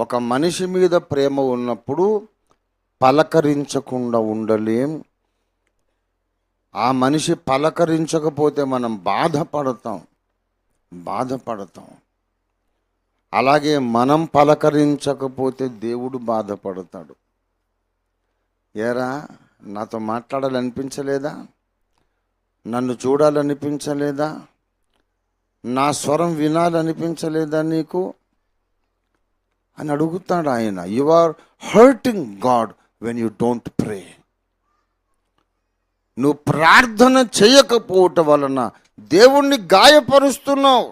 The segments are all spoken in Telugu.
ఒక మనిషి మీద ప్రేమ ఉన్నప్పుడు పలకరించకుండా ఉండలేం. ఆ మనిషి పలకరించకపోతే మనం బాధపడతాం. అలాగే మనం పలకరించకపోతే దేవుడు బాధపడతాడు. ఏరా, నాతో మాట్లాడాలనిపించలేదా? నన్ను చూడాలనిపించలేదా? నా స్వరం వినాలనిపించలేదా నీకు అని అడుగుతాడు ఆయన. You are hurting God when you don't pray. నువ్వు ప్రార్థన చేయకపోవటం వలన దేవుణ్ణి గాయపరుస్తున్నావు.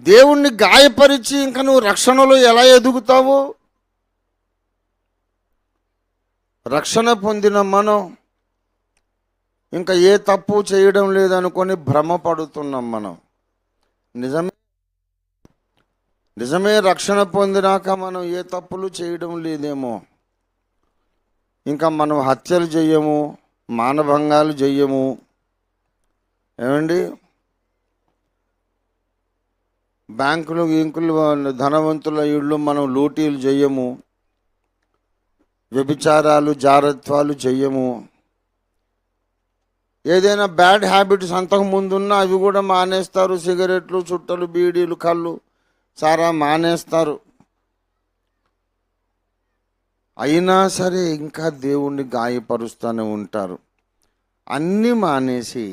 దేవుణ్ణి గాయపరిచి ఇంకా నువ్వు రక్షణలో ఎలా ఎదుగుతావు? రక్షణ పొందిన మనం ఇంకా ఏ తప్పు చేయడం లేదనుకొని భ్రమపడుతున్నాం మనం. నిజమే రక్షణ పొందినాక మనం ఏ తప్పులు చేయడం లేదేమో. ఇంకా మనం హత్యలు చెయ్యము, మానభంగాలు చెయ్యము. ఏమండి, బ్యాంకులు ధనవంతుల ఇళ్ళు మనం లూటీలు చెయ్యము, వ్యభిచారాలు జారత్వాలు చెయ్యము. ఏదైనా బ్యాడ్ హ్యాబిట్స్ అంతకుముందున్నా అవి కూడా మానేస్తారు. సిగరెట్లు, చుట్టలు, బీడీలు, కళ్ళు, సారా మానేస్తారు. అయినా సరే ఇంకా దేవుణ్ణి గాయపరుస్తూనే ఉంటారు. అన్నీ మానేసి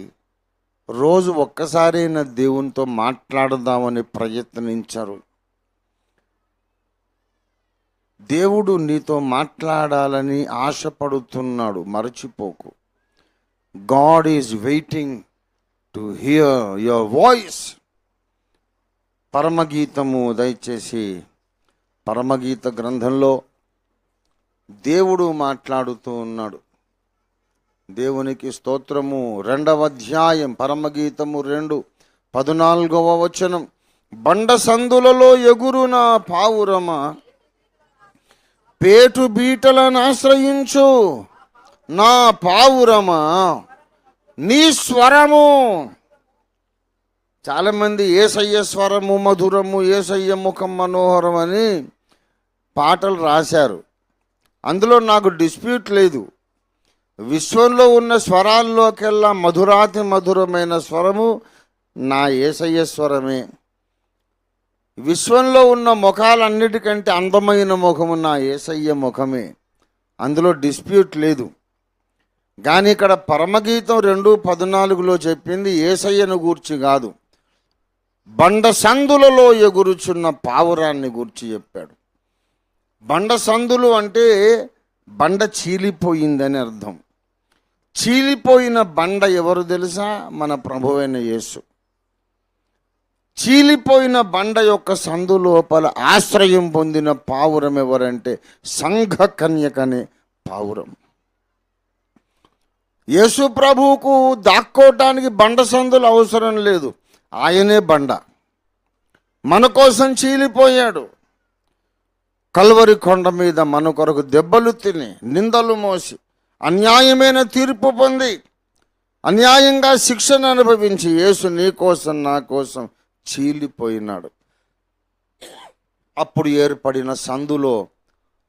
రోజు ఒక్కసారైనా దేవునితో మాట్లాడదామని ప్రయత్నించరు. దేవుడు నీతో మాట్లాడాలని ఆశపడుతున్నాడు, మరచిపోకు. God is waiting to hear your voice. పరమగీతము దయచేసి పరమగీత గ్రంథంలో దేవుడు మాట్లాడుతూ ఉన్నాడు. దేవునికి స్తోత్రము. 2వ అధ్యాయం పరమగీతము 2:14 వచనం. బండ సందులలో ఎగురున పావురమా, పేటు బీటలను ఆశ్రయించు నా పావురమా, నీ స్వరము. చాలామంది యేసయ్య స్వరము మధురము, యేసయ్య ముఖం మనోహరం అని పాటలు రాశారు. అందులో నాకు డిస్ప్యూట్ లేదు. విశ్వంలో ఉన్న స్వరాల్లోకెల్లా మధురాతి మధురమైన స్వరము నా యేసయ్య స్వరమే. విశ్వంలో ఉన్న ముఖాలన్నిటికంటే అందమైన ముఖము నా యేసయ్య ముఖమే. అందులో డిస్ప్యూట్ లేదు. కానీ ఇక్కడ పరమగీతం 2:14 చెప్పింది యేసయ్యను గూర్చి కాదు, బండ సందులలో ఎగురుచున్న పావురాన్ని గూర్చి చెప్పాడు. బండ సందులు అంటే బండ చీలిపోయిందని అర్థం. చీలిపోయిన బండ ఎవరు తెలుసా? మన ప్రభువైన యేసు. చీలిపోయిన బండ యొక్క సందు లోపల ఆశ్రయం పొందిన పావురం ఎవరంటే సంఘ కన్యకనే పావురం. యేసు ప్రభువుకు దాక్కోవటానికి బండ సందులు అవసరం లేదు. ఆయనే బండ. మన కోసం చీలిపోయాడు. కల్వరి కొండ మీద మన కొరకు దెబ్బలు తిని, నిందలు మోసి, అన్యాయమైన తీర్పు పొంది, అన్యాయంగా శిక్షను అనుభవించి యేసు నీ కోసం నా కోసం చీలిపోయినాడు. అప్పుడు ఏర్పడిన సందులో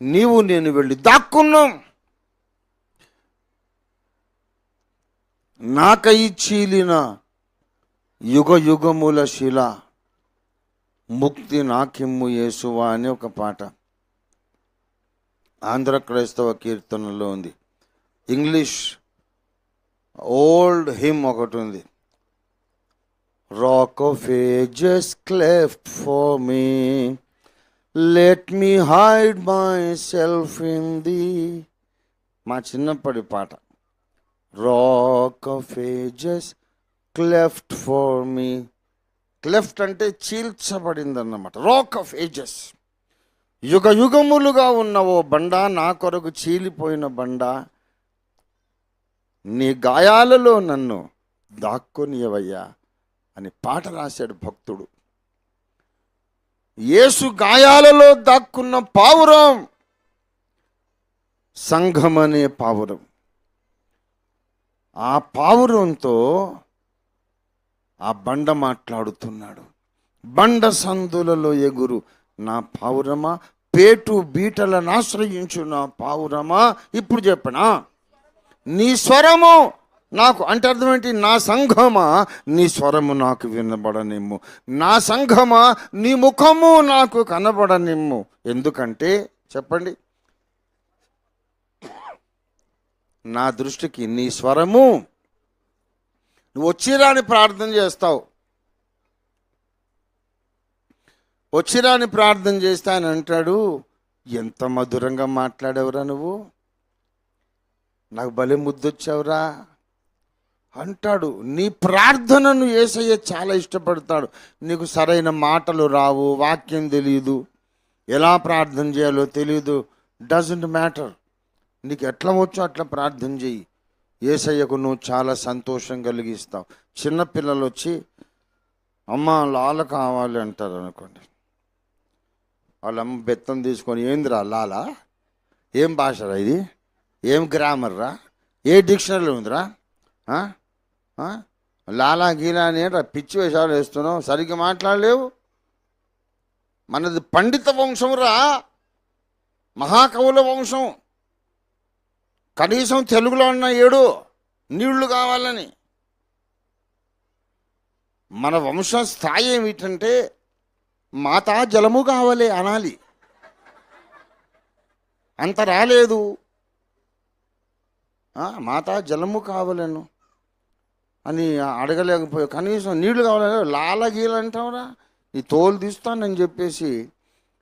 నీవు నేను వెళ్ళి దాక్కున్నాం. నాకై చీలిన యుగ యుగముల శిల, ముక్తి నాకిమ్ము యేసువా అని ఒక పాట ఆంధ్ర క్రైస్తవ కీర్తనలో ఉంది. ఇంగ్లీష్ ఓల్డ్ హిమ్ ఒకటి ఉంది. Rock of ages cleft for me, let me hide my self in the. మా చిన్నప్పటి పాట. Rock of ages cleft for me. Cleft అంటే చీల్చబడింది అన్నమాట. రాక్ ఆఫ్ ఏజెస్, యుగ యుగములుగా ఉన్న ఓ బండ, నా కొరకు చీలిపోయిన బండ, నీ గాయాలలో నన్ను దాక్కొనియవయ్యా అని పాట రాశాడు భక్తుడు. యేసు గాయాలలో దాక్కున్న పావురం సంఘం అనే పావురం. ఆ పావురంతో ఆ బండ మాట్లాడుతున్నాడు. బండ సందులలో ఎగురు నా పావురమా, పేటు బీటలను ఆశ్రయించు నా పావురమా. ఇప్పుడు చెప్పనా, నీ స్వరము నాకు, అంటే అర్థం ఏంటి? నా సంఘమా నీ స్వరము నాకు వినబడనిమ్ము, నా సంఘమా నీ ముఖము నాకు కనబడనిమ్ము. ఎందుకంటే చెప్పండి, నా దృష్టికి నీ స్వరము, నువ్వు వచ్చిరాని ప్రార్థన చేస్తావు, వచ్చిరాని ప్రార్థన చేస్తే ఆయన అంటాడు, ఎంత మధురంగా మాట్లాడేవరా నువ్వు, నాకు భలే ముద్దొచ్చావురా అంటాడు. నీ ప్రార్థనను యేసయ్య చాలా ఇష్టపడతాడు. నీకు సరైన మాటలు రావు, వాక్యం తెలియదు, ఎలా ప్రార్థన చేయాలో తెలియదు, డజంట్ మ్యాటర్. నీకు ఎట్లా వచ్చో అట్లా ప్రార్థన చెయ్యి, యేసయ్యకు నువ్వు చాలా సంతోషం కలిగిస్తావు. చిన్నపిల్లలు వచ్చి అమ్మ లాల కావాలి అంటారు అనుకోండి, వాళ్ళమ్మ బెత్తం తీసుకొని, ఏందిరా లాలా, ఏం భాషరా ఇది, ఏం గ్రామర్ రా, ఏ డిక్షనరీలో ఉందిరా, లాలా గీలా అని పిచ్చి వేషాలు వేస్తున్నావు, సరిగ్గా మాట్లాడలేవు. మనది పండిత వంశం రా, మహాకవుల వంశం, కనీసం తెలుగులో ఉన్న 7 నీళ్లు కావాలని. మన వంశ స్థాయి ఏమిటంటే మాతా జలము కావాలి అనాలి, అంత రాలేదు. మాతా జలము కావాలను అని అడగలేకపోయా, కనీసం నీళ్లు కావాలి, లాల గీల అంటావురా, నీ తోలు తీస్తానని చెప్పేసి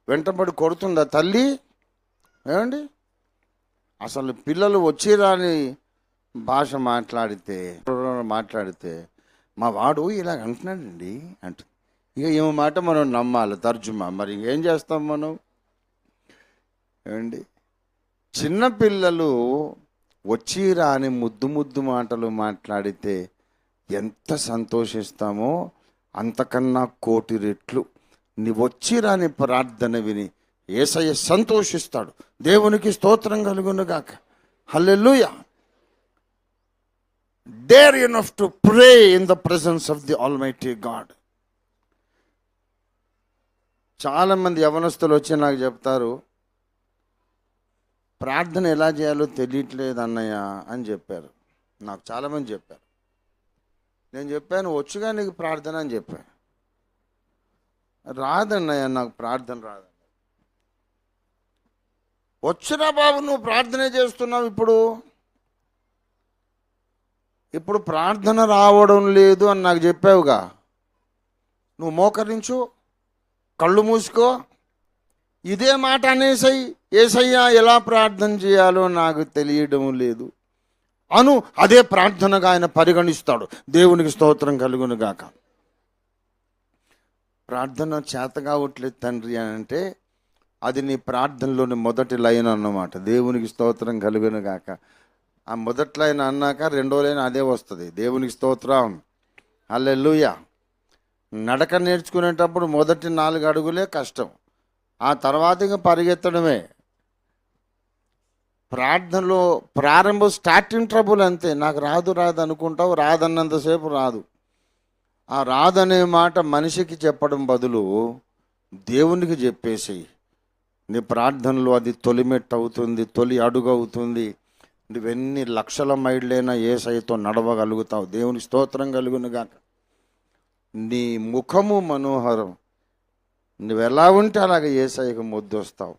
వెంటబడి కొడుతుందా తల్లి? ఏమండి, అసలు పిల్లలు వచ్చిరాని భాష మాట్లాడితే మా వాడు ఇలా అంటున్నాడండి అంటుంది. ఇక ఏమో మాట మనం నమ్మాలి, తర్జుమా. మరి ఏం చేస్తాం మనం? ఏమండి, చిన్నపిల్లలు వచ్చి రాని ముద్దు మాటలు మాట్లాడితే ఎంత సంతోషిస్తామో అంతకన్నా 1,000,000 రెట్లు నీ వచ్చి రాని ప్రార్థన విని యేసయ్య సంతోషిస్తాడు. దేవునికి స్తోత్రం కలుగునుగాక. హల్లెలూయా. Dare enough to pray in the presence of the Almighty God. చాలామంది యవనస్తులు వచ్చి నాకు చెప్తారు, ప్రార్థన ఎలా చేయాలో తెలియట్లేదు అన్నయ్య అని చెప్పారు. నాకు చాలామంది చెప్పారు. నేను చెప్పాను, వచ్చుగా నీకు ప్రార్థన అని చెప్పాను. రాదన్నయ్య, నాకు ప్రార్థన రాదన్న. వచ్చురా బాబు, నువ్వు ప్రార్థనే చేస్తున్నావు. ఇప్పుడు ప్రార్థన రావడం లేదు అని నాకు చెప్పావుగా, నువ్వు మోకరించు, కళ్ళు మూసుకో, ఇదే మాట అనేసయ్యి, యేసయ్యా ఎలా ప్రార్థన చేయాలో నాకు తెలియడం లేదు అను. అదే ప్రార్థనగా ఆయన పరిగణిస్తాడు. దేవునికి స్తోత్రం కలుగునుగాక. ప్రార్థన చేత కావట్లేదు తండ్రి అని అంటే అది నీ ప్రార్థనలోని మొదటి లైన్ అన్నమాట. దేవునికి స్తోత్రం కలుగునుగాక. ఆ మొదటి లైన్ అన్నాక 2వ లైన్ అదే వస్తుంది. దేవునికి స్తోత్రం, హల్లెలూయా. నడక నేర్చుకునేటప్పుడు మొదటి 4 అడుగులే కష్టం, ఆ తర్వాత ఇంకా పరిగెత్తడమే. ప్రార్థనలో స్టార్టింగ్ ట్రబుల్ అంతే. నాకు రాదు అనుకుంటావు, రాదన్నంతసేపు రాదు. ఆ రాదనే మాట మనిషికి చెప్పడం బదులు దేవునికి చెప్పేసి నీ ప్రార్థనలో అది తొలిమెట్టు అవుతుంది, తొలి అడుగు అవుతుంది. నువ్వెన్ని లక్షల మైళ్ళైనా యేసయ్యతో నడవగలుగుతావు. దేవునికి స్తోత్రం కలుగునుగాక. నీ ముఖము మనోహరం, నువ్వు ఎలా ఉంటే అలాగే యేసయ్యకు ముద్దొస్తావు.